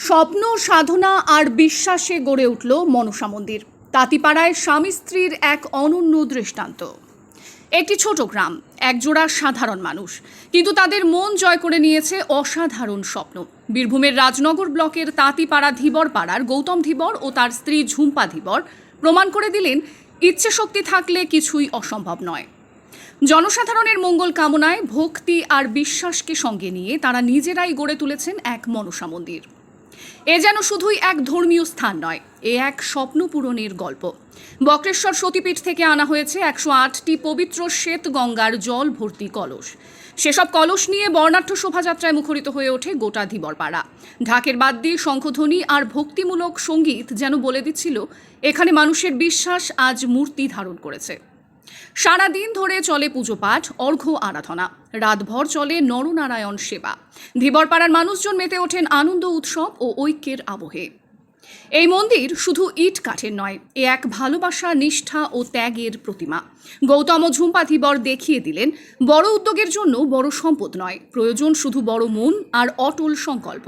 স্বপ্ন, সাধনা আর বিশ্বাসে গড়ে উঠল মনসা মন্দির। তাঁতিপাড়ায় স্বামী স্ত্রীর এক অনন্য দৃষ্টান্ত। একটি ছোট গ্রাম, একজোড়া সাধারণ মানুষ, কিন্তু তাদের মন জয় করে নিয়েছে অসাধারণ স্বপ্ন। বীরভূমের রাজনগর ব্লকের তাঁতিপাড়া ধীবর পাড়ার গৌতম ধীবর ও তার স্ত্রী ঝুম্পা ধীবর প্রমাণ করে দিলেন, ইচ্ছে শক্তি থাকলে কিছুই অসম্ভব নয়। জনসাধারণের মঙ্গল কামনায় ভক্তি আর বিশ্বাসকে সঙ্গে নিয়ে তারা নিজেরাই গড়ে তুলেছেন এক মনসা মন্দির। এ যেন শুধুই এক ধর্মীয় স্থান নয়, এ এক স্বপ্ন পূরণের গল্প। বক্রেশ্বর সতীপীঠ থেকে আনা হয়েছে 108টি পবিত্র শ্বেত গঙ্গার জল ভর্তি কলস। সেসব কলস নিয়ে বর্ণাঢ্য শোভাযাত্রায় মুখরিত হয়ে ওঠে গোটা ধীবরপাড়া। ঢাকের বাদ্যি, শঙ্খধ্বনি আর ভক্তিমূলক সঙ্গীত যেন বলে দিচ্ছিল, এখানে মানুষের বিশ্বাস আজ মূর্তি ধারণ করেছে। সারাদিন ধরে চলে পুজো পাঠ, অর্ঘ্য আরাধনা, রাতভর চলে নরনারায়ণ সেবা। ধীবরপাড়ার মানুষজন মেতে ওঠেন আনন্দ উৎসব ও ঐক্যের আবহে। এই মন্দির শুধু ইট কাঠের নয়, এ এক ভালোবাসা, নিষ্ঠা ও ত্যাগের প্রতিমা। গৌতম ও ঝুম্পা ধীবর দেখিয়ে দিলেন, বড় উদ্যোগের জন্য বড় সম্পদ নয়, প্রয়োজন শুধু বড় মন আর অটল সংকল্প।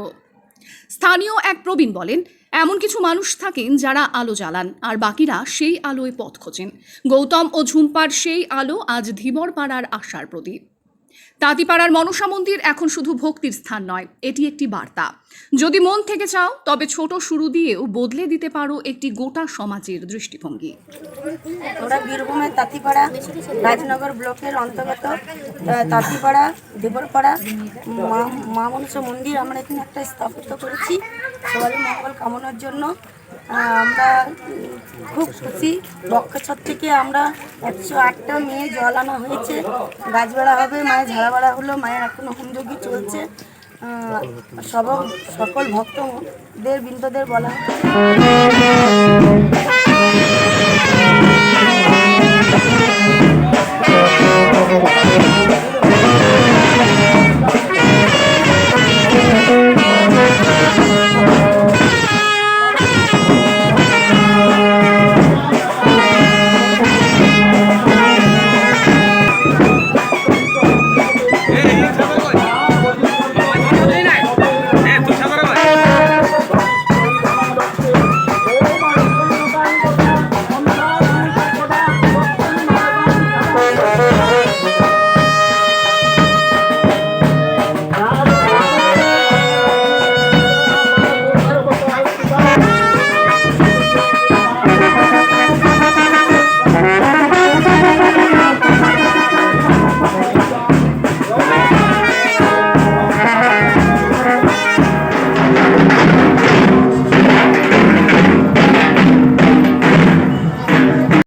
স্থানীয় এক প্রবীণ বলেন, এমন কিছু মানুষ থাকেন যারা আলো জ্বালান আর বাকিরা সেই আলোয় পথ খোঁজেন। গৌতম ও ঝুম্পার সেই আলো আজ ধীবরপাড়ার আশার প্রদীপ। তাঁতিপাড়ার মনসা মন্দির এখন শুধু ভক্তির স্থান নয়, এটি একটি বার্তা। যদি মন থেকে চাও, তবে ছোট শুরু দিয়েও বদলে দিতে পারো একটি গোটা সমাজের দৃষ্টিভঙ্গি। আমরা বীরভূমের তাঁতিপাড়া রাজনগর ব্লকের অন্তর্গত তাঁতিপাড়া ধীবরপাড়া মা মনসা মন্দির আমরা এখানে একটা স্থাপিত করেছি সবারই মঙ্গল কামনার জন্য। আমরা খুব খুশি। বক্রেশ্বর থেকে আমরা 108টা মেয়ে জল আনা হয়েছে, গাছ বেড়া হবে, মায়ের ঝাড়া বেড়া হলো, মায়ের এখনো হোমযজ্ঞ চলছে। সকল ভক্তদের বৃন্দদের বলা হচ্ছে